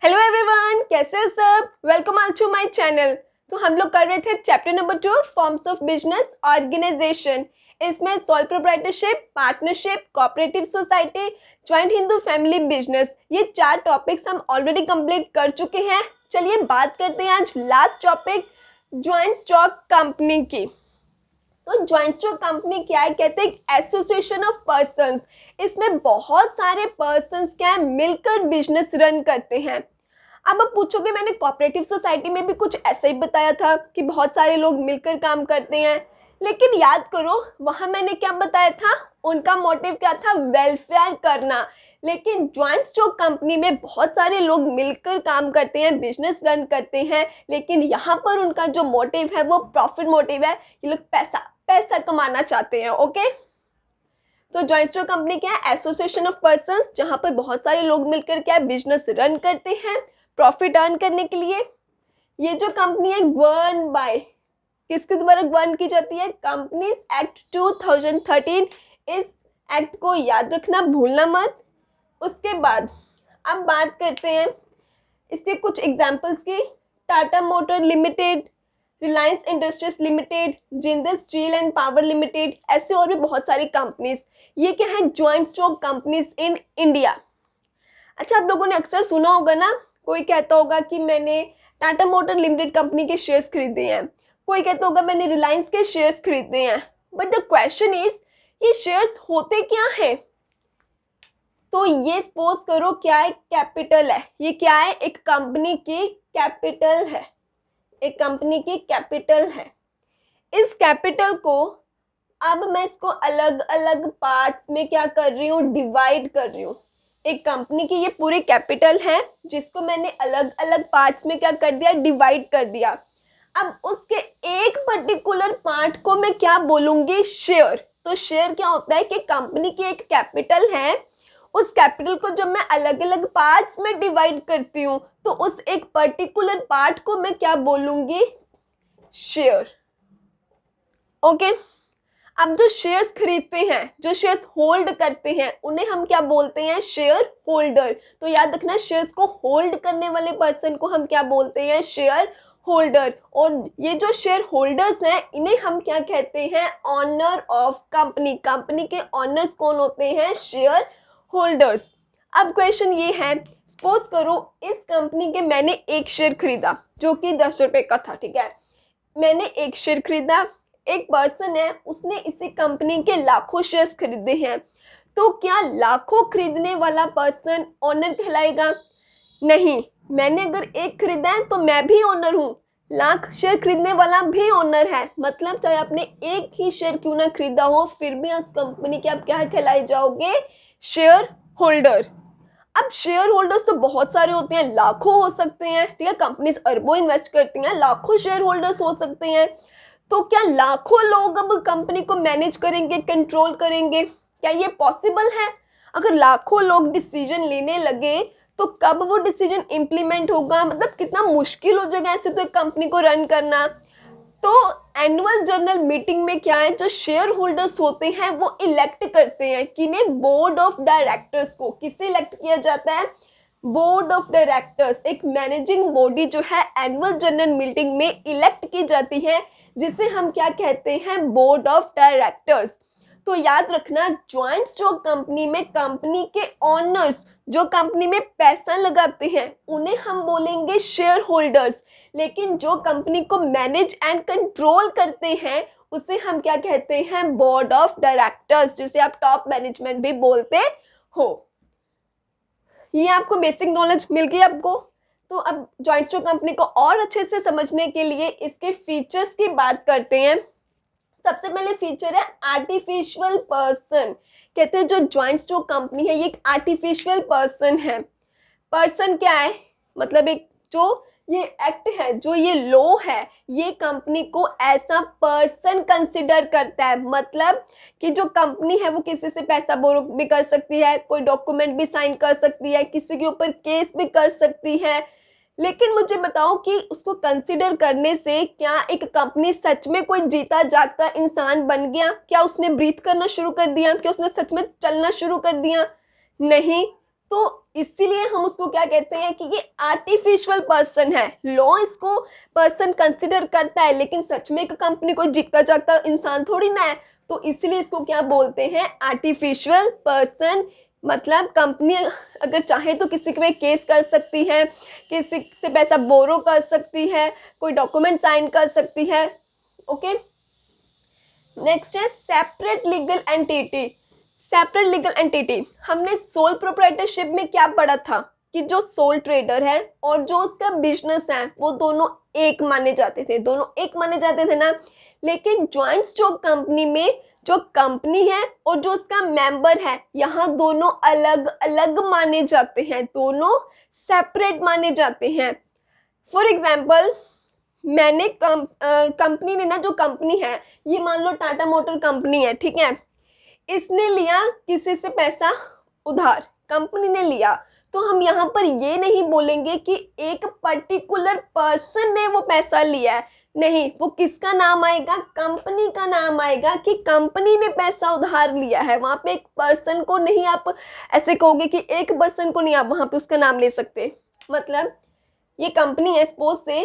Hello everyone, कैसे हो सब। Welcome all to my channel. तो हम लोग कर रहे थे chapter number 2 forms of business organisation. इसमें sole proprietorship, partnership, cooperative society, joint Hindu family business, ये 4 टॉपिक्स हम ऑलरेडी कंप्लीट कर चुके हैं। चलिए बात करते हैं आज last topic joint stock company की। तो ज्वाइंट स्टॉक कंपनी क्या है, कहते हैं एक एसोसिएशन ऑफ पर्संस। इसमें बहुत सारे पर्संस क्या है, मिलकर बिजनेस रन करते हैं। अब आप पूछोगे मैंने कोऑपरेटिव सोसाइटी में भी कुछ ऐसा ही बताया था कि बहुत सारे लोग मिलकर काम करते हैं, लेकिन याद करो वहां मैंने क्या बताया था, उनका मोटिव क्या था, वेलफेयर करना। लेकिन ज्वाइंट स्टॉक कंपनी में बहुत सारे लोग मिलकर काम करते हैं, बिजनेस रन करते हैं, लेकिन यहाँ पर उनका जो मोटिव है वो प्रॉफिट मोटिव है। ये लोग पैसा पैसा कमाना चाहते हैं। ओके, तो ज्वाइंट स्टॉक कंपनी क्या है, एसोसिएशन ऑफ पर्संस, जहां पर बहुत सारे लोग मिलकर क्या बिजनेस रन करते हैं प्रॉफिट अर्न करने के लिए। ये जो कंपनी है गवर्न बाय, किसके द्वारा गवर्न की जाती है, कंपनीज एक्ट 2013। इस एक्ट को याद रखना, भूलना मत। उसके बाद अब बात करते हैं इसके कुछ एग्जांपल्स की। Tata motor limited, Reliance industries limited, Jindal steel and power limited, ऐसे और भी बहुत सारी कंपनीज। ये क्या है, joint stock companies in India. अच्छा, आप लोगों ने अक्सर सुना होगा ना, कोई कहता होगा कि मैंने टाटा मोटर लिमिटेड कंपनी के शेयर्स खरीदे हैं, कोई कहता होगा मैंने रिलायंस के शेयर्स खरीदे हैं। बट द क्वेश्चन इज, ये शेयर्स होते क्या है। तो ये सपोज करो क्या है, कैपिटल है। ये क्या है, एक कंपनी की कैपिटल है, एक कंपनी की कैपिटल है। इस कैपिटल को अब मैं इसको अलग अलग पार्ट्स में क्या कर रही हूँ, डिवाइड कर रही हूँ। एक कंपनी की ये पूरी कैपिटल है जिसको मैंने अलग अलग पार्ट्स में क्या कर दिया, डिवाइड कर दिया। अब उसके एक पर्टिकुलर पार्ट को मैं क्या बोलूंगी, शेयर। तो शेयर क्या होता है कि कंपनी की एक कैपिटल है, उस कैपिटल को जब मैं अलग अलग पार्ट्स में डिवाइड करती हूँ तो उस एक पर्टिकुलर पार्ट को मैं क्या बोलूंगी, शेयर। ओके, अब जो शेयर्स खरीदते हैं, जो शेयर्स होल्ड करते हैं, उन्हें हम क्या बोलते हैं, शेयर होल्डर। तो याद रखना, शेयर्स को होल्ड करने वाले पर्सन को हम क्या बोलते हैं, शेयर होल्डर। और ये जो शेयर होल्डर्स हैं, इन्हें हम क्या कहते हैं, ऑनर ऑफ कंपनी। कंपनी के ऑनर्स कौन होते हैं, शेयर होल्डर्स। अब क्वेश्चन ये है, सपोज करो इस कंपनी के मैंने एक शेयर खरीदा जो कि 10 रुपए का था। ठीक है, मैंने एक शेयर खरीदा, एक पर्सन है उसने इसी कंपनी के लाखों शेयर्स खरीदे हैं। तो क्या लाखों खरीदने वाला पर्सन ओनर कहलाएगा, नहीं। मैंने अगर एक खरीदा है तो मैं भी ओनर हूँ, लाख शेयर खरीदने वाला भी ओनर है। मतलब चाहे आपने एक ही शेयर क्यों ना खरीदा हो, फिर भी उस कंपनी के आप क्या कहलाए जाओगे, शेयर होल्डर। अब शेयर होल्डर्स तो बहुत सारे होते हैं, लाखों हो सकते हैं। ठीक है, कंपनीज अरबों इन्वेस्ट करती हैं, लाखों शेयर होल्डर्स हो सकते हैं। तो क्या लाखों लोग अब कंपनी को मैनेज करेंगे, कंट्रोल करेंगे, क्या ये पॉसिबल है। अगर लाखों लोग डिसीजन लेने लगे तो कब वो डिसीजन इम्प्लीमेंट होगा, मतलब कितना मुश्किल हो जाएगा ऐसे तो एक कंपनी को रन करना। तो एनुअल जनरल मीटिंग में क्या है, जो शेयर होल्डर्स होते हैं वो इलेक्ट करते हैं, किन्हें, बोर्ड ऑफ डायरेक्टर्स को। किसे इलेक्ट किया जाता है, बोर्ड ऑफ डायरेक्टर्स। एक मैनेजिंग बॉडी जो है एनुअल जनरल मीटिंग में इलेक्ट की जाती है, जिसे हम क्या कहते हैं, बोर्ड ऑफ डायरेक्टर्स। तो याद रखना, ज्वाइंट स्टॉक कंपनी में कंपनी के ऑनर्स जो कंपनी में पैसा लगाते हैं उन्हें हम बोलेंगे शेयर होल्डर्स। लेकिन जो कंपनी को मैनेज एंड कंट्रोल करते हैं उसे हम क्या कहते हैं, बोर्ड ऑफ डायरेक्टर्स, जिसे आप टॉप मैनेजमेंट भी बोलते हो। ये आपको बेसिक नॉलेज मिल गई आपको। तो अब ज्वाइंट स्टॉक कंपनी को और अच्छे से समझने के लिए इसके फीचर्स की बात करते हैं। सबसे पहले फीचर है आर्टिफिशियल पर्सन। कहते हैं जो ज्वाइंट स्टॉक कंपनी है ये एक आर्टिफिशियल पर्सन है। पर्सन क्या है, मतलब एक जो ये एक्ट है, जो ये लॉ है, ये कंपनी को ऐसा पर्सन कंसिडर करता है। मतलब कि जो कंपनी है वो किसी से पैसा बोरो भी कर सकती है, कोई डॉक्यूमेंट भी साइन कर सकती है, किसी के ऊपर केस भी कर सकती है। लेकिन मुझे बताओ कि उसको कंसिडर करने से क्या एक कंपनी सच में कोई जीता जागता इंसान बन गया, क्या उसने ब्रीथ करना शुरू कर दिया, क्या उसने सच में चलना शुरू कर दिया, नहीं। तो इसीलिए हम उसको क्या कहते हैं कि ये आर्टिफिशियल पर्सन है। लॉ इसको पर्सन कंसिडर करता है, लेकिन सच में एक कंपनी कोई जीता जागता इंसान थोड़ी ना है, तो इसलिए इसको क्या बोलते हैं, आर्टिफिशियल पर्सन। मतलब कंपनी अगर चाहे तो किसी पे केस कर सकती है, किसी से पैसा बोरो कर सकती है, कोई डॉक्यूमेंट साइन कर सकती है। ओके, नेक्स्ट है separate legal entity. Separate legal entity, हमने सोल प्रोप्राइटरशिप में क्या पढ़ा था कि जो सोल ट्रेडर है और जो उसका बिजनेस है वो दोनों एक माने जाते थे, दोनों एक माने जाते थे ना। लेकिन ज्वाइंट स्टॉक कंपनी में जो कंपनी है और जो उसका मेंबर है, यहाँ दोनों अलग अलग माने जाते हैं, दोनों सेपरेट माने जाते हैं। फॉर एग्जाम्पल, मैंने कंपनी ने ना, जो कंपनी है ये मान लो टाटा मोटर कंपनी है, ठीक है, इसने लिया किसी से पैसा उधार, कंपनी ने लिया, तो हम यहाँ पर ये नहीं बोलेंगे कि एक पर्टिकुलर पर्सन ने वो पैसा लिया है, नहीं, वो किसका नाम आएगा, कंपनी का नाम आएगा कि कंपनी ने पैसा उधार लिया है। वहाँ पे एक पर्सन को नहीं आप ऐसे कहोगे कि एक पर्सन को नहीं आप वहाँ पे उसका नाम ले सकते। मतलब ये कंपनी है, सपोज से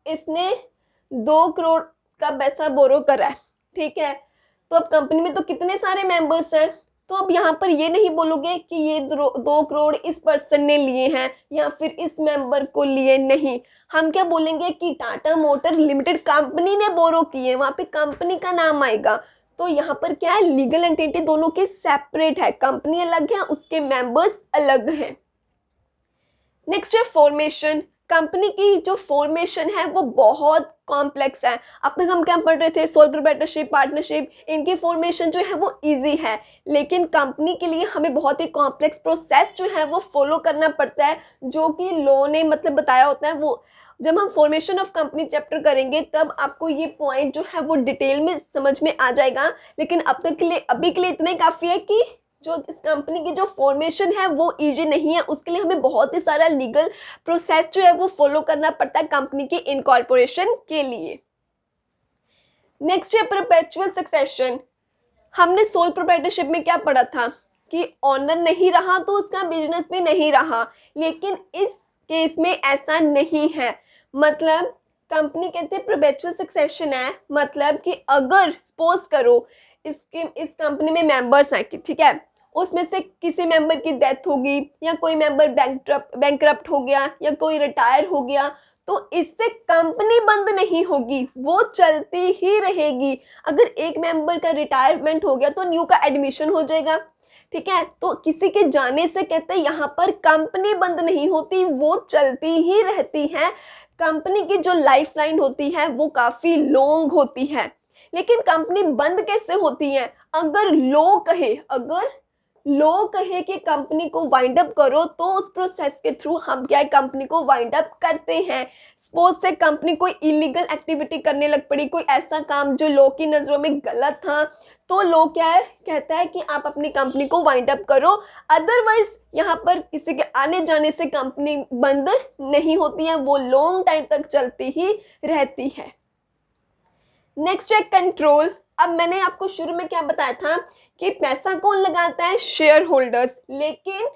इसने 2 करोड़ का पैसा बोरो करा है, ठीक है, तो अब कंपनी में तो कितने सारे मेंबर्स हैं, तो अब यहाँ पर ये नहीं बोलोगे कि ये 2 करोड़ इस पर्सन ने लिए हैं या फिर इस मेंबर को लिए, नहीं, हम क्या बोलेंगे कि टाटा मोटर लिमिटेड कंपनी ने बोरो किए, वहाँ पे कंपनी का नाम आएगा। तो यहाँ पर क्या है, लीगल एंटिटी दोनों के सेपरेट है, कंपनी अलग है, उसके मेंबर्स अलग हैं। नेक्स्ट है फॉर्मेशन। कंपनी की जो फॉर्मेशन है वो बहुत कॉम्प्लेक्स है। अब तक हम क्या पढ़ रहे थे, सोल प्रोप्राइटरशिप, पार्टनरशिप, इनकी फॉर्मेशन जो है वो इजी है, लेकिन कंपनी के लिए हमें बहुत ही कॉम्प्लेक्स प्रोसेस जो है वो फॉलो करना पड़ता है, जो कि लॉ ने मतलब बताया होता है। वो जब हम फॉर्मेशन ऑफ कंपनी चैप्टर करेंगे तब आपको ये पॉइंट जो है वो डिटेल में समझ में आ जाएगा, लेकिन अब तक के लिए, अभी के लिए इतना ही काफ़ी है कि जो इस कंपनी की जो फॉर्मेशन है वो इजी नहीं है, उसके लिए हमें बहुत ही सारा लीगल प्रोसेस जो है वो फॉलो करना पड़ता है कंपनी की इनकॉर्पोरेशन के लिए। नेक्स्ट है परपेचुअल सक्सेशन। हमने सोल प्रोप्राइटरशिप में क्या पढ़ा था कि ऑनर नहीं रहा तो उसका बिजनेस भी नहीं रहा, लेकिन इस केस में ऐसा नहीं है। मतलब कंपनी कहते हैं परपेचुअल सक्सेशन है, मतलब कि अगर सपोज करो इस कंपनी में मेंबर्स हैं, ठीक है, उसमें से किसी मेंबर की डेथ होगी या कोई मेंबर बैंकरप्ट हो गया या कोई रिटायर हो गया, तो इससे कंपनी बंद नहीं होगी, वो चलती ही रहेगी। अगर एक मेंबर का रिटायरमेंट हो गया तो न्यू का एडमिशन हो जाएगा, ठीक है, तो किसी के जाने से कहते हैं यहाँ पर कंपनी बंद नहीं होती, वो चलती ही रहती है। कंपनी की जो लाइफ लाइन होती है वो काफ़ी लॉन्ग होती है। लेकिन कंपनी बंद कैसे होती है, अगर लॉ कहे कि कंपनी को वाइंड अप करो, तो उस प्रोसेस के थ्रू हम क्या है, कंपनी को वाइंड अप करते हैं। सपोज से कंपनी कोई इलीगल एक्टिविटी करने लग पड़ी, कोई ऐसा काम जो लॉ की नज़रों में गलत था, तो लॉ क्या है, कहता है कि आप अपनी कंपनी को वाइंड अप करो। अदरवाइज यहाँ पर किसी के आने जाने से कंपनी बंद नहीं होती है, वो लॉन्ग टाइम तक चलती ही रहती है। नेक्स्ट है कंट्रोल। अब मैंने आपको शुरू में क्या बताया था कि पैसा कौन लगाता है, शेयर होल्डर्स, लेकिन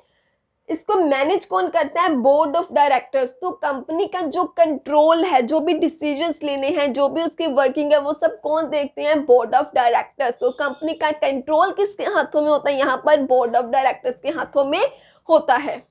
इसको मैनेज कौन करता है, बोर्ड ऑफ डायरेक्टर्स। तो कंपनी का जो कंट्रोल है, जो भी डिसीजंस लेने हैं, जो भी उसकी वर्किंग है, वो सब कौन देखते हैं, बोर्ड ऑफ डायरेक्टर्स। तो कंपनी का कंट्रोल किसके हाथों में होता है, यहाँ पर बोर्ड ऑफ डायरेक्टर्स के हाथों में होता है।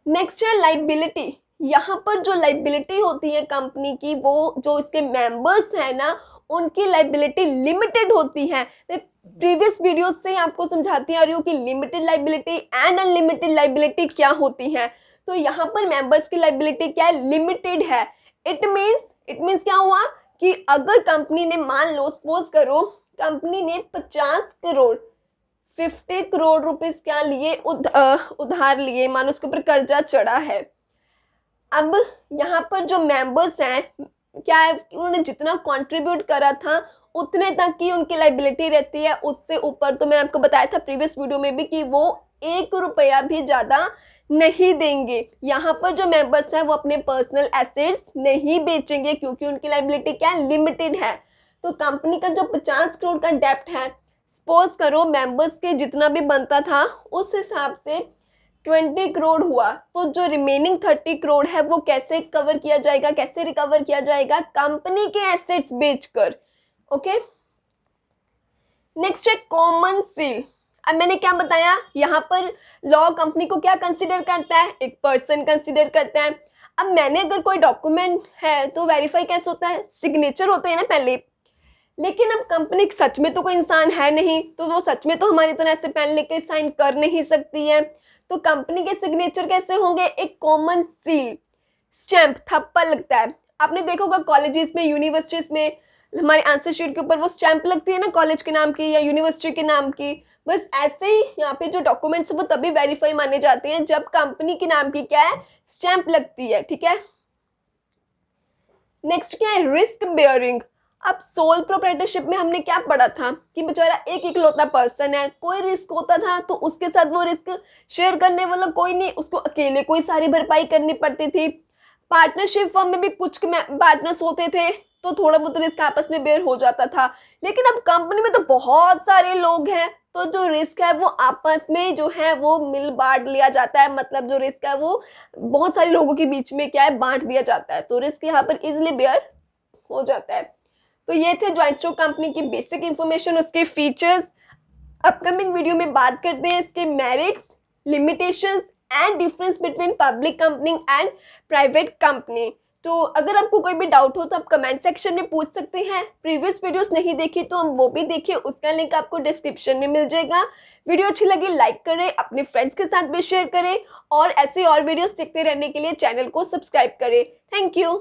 नेक्स्ट है लाइबिलिटी। यहाँ पर जो लाइबिलिटी होती है कंपनी की, वो जो इसके मेंबर्स हैं ना, उनकी लाइबिलिटी लिमिटेड होती है। मैं प्रीवियस वीडियो से आपको समझाती आ रही हूँ कि limited liability and unlimited liability क्या होती है। तो यहाँ पर मेंबर्स की लाइबिलिटी क्या है, लिमिटेड है। इट मीन्स क्या हुआ कि अगर कंपनी ने, मान लो सपोज करो कंपनी ने 50 करोड़ रुपीस क्या लिए, उधार लिए, मान उसके ऊपर कर्जा चढ़ा है। अब यहाँ पर जो मेंबर्स हैं क्या है, उन्होंने जितना कंट्रीब्यूट करा था उतने तक की उनकी लाइबिलिटी रहती है, उससे ऊपर तो मैं आपको बताया था प्रीवियस वीडियो में भी कि वो 1 रुपया भी ज़्यादा नहीं देंगे। यहाँ पर जो मेंबर्स हैं वो अपने पर्सनल एसेट्स नहीं बेचेंगे, क्योंकि उनकी लाइबिलिटी क्या है, लिमिटेड है। तो कंपनी का जो 50 करोड़ का डेप्ट है, सपोज करो मेंबर्स के जितना भी बनता था उस हिसाब से 20 करोड़ हुआ तो जो रिमेनिंग 30 करोड़ है वो कैसे कवर किया जाएगा, कैसे रिकवर किया जाएगा? कंपनी के एसेट्स बेचकर। ओके, नेक्स्ट है कॉमन सील। अब मैंने क्या बताया, यहाँ पर लॉ कंपनी को क्या कंसिडर करता है? एक पर्सन कंसिडर करता है। अब मैंने अगर कोई डॉक्यूमेंट है तो वेरीफाई कैसे होता है? सिग्नेचर होते हैं ना पहले। लेकिन अब कंपनी सच में तो कोई इंसान है नहीं, तो वो सच में तो हमारी तरह ऐसे पेन लेके साइन कर नहीं सकती है, तो कंपनी के सिग्नेचर कैसे होंगे? एक कॉमन सील, स्टैंप, थप्पा लगता है। आपने देखा होगा कॉलेजेस में, यूनिवर्सिटीज में हमारे आंसर शीट के ऊपर वो स्टैंप लगती है ना, कॉलेज के नाम की या यूनिवर्सिटी के नाम की। बस ऐसे ही यहाँ पे जो डॉक्यूमेंट्स है वो तभी वेरीफाई माने जाते हैं जब कंपनी के नाम की क्या है? स्टैंप लगती है। ठीक है, नेक्स्ट क्या है? Risk bearing. अब सोल प्रोप्राइटरशिप में हमने क्या पढ़ा था कि बेचारा एक इकलौता पर्सन है, कोई रिस्क होता था तो उसके साथ वो रिस्क शेयर करने वाला कोई नहीं, उसको अकेले कोई सारी भरपाई करनी पड़ती थी। पार्टनरशिप फर्म में भी कुछ पार्टनर्स होते थे तो थोड़ा बहुत रिस्क आपस में बेयर हो जाता था, लेकिन अब कंपनी में तो बहुत सारे लोग हैं तो जो रिस्क है वो आपस में जो है वो मिल बांट लिया जाता है। मतलब जो रिस्क है वो बहुत सारे लोगों के बीच में क्या है? बांट दिया जाता है, तो रिस्क यहाँ पर इजिली बेयर हो जाता है। तो ये थे जॉइंट स्टॉक कंपनी की बेसिक इंफॉर्मेशन, उसके फीचर्स। अपकमिंग वीडियो में बात करते हैं इसके merits, limitations and difference between public company and private company. तो अगर आपको कोई भी डाउट हो तो आप कमेंट सेक्शन में पूछ सकते हैं। प्रीवियस वीडियोस नहीं देखी तो हम वो भी देखिए, उसका लिंक आपको डिस्क्रिप्शन में मिल जाएगा। वीडियो अच्छी लगी लाइक करें, अपने फ्रेंड्स के साथ भी शेयर करें और ऐसे और वीडियोस देखते रहने के लिए चैनल को सब्सक्राइब करें। Thank you.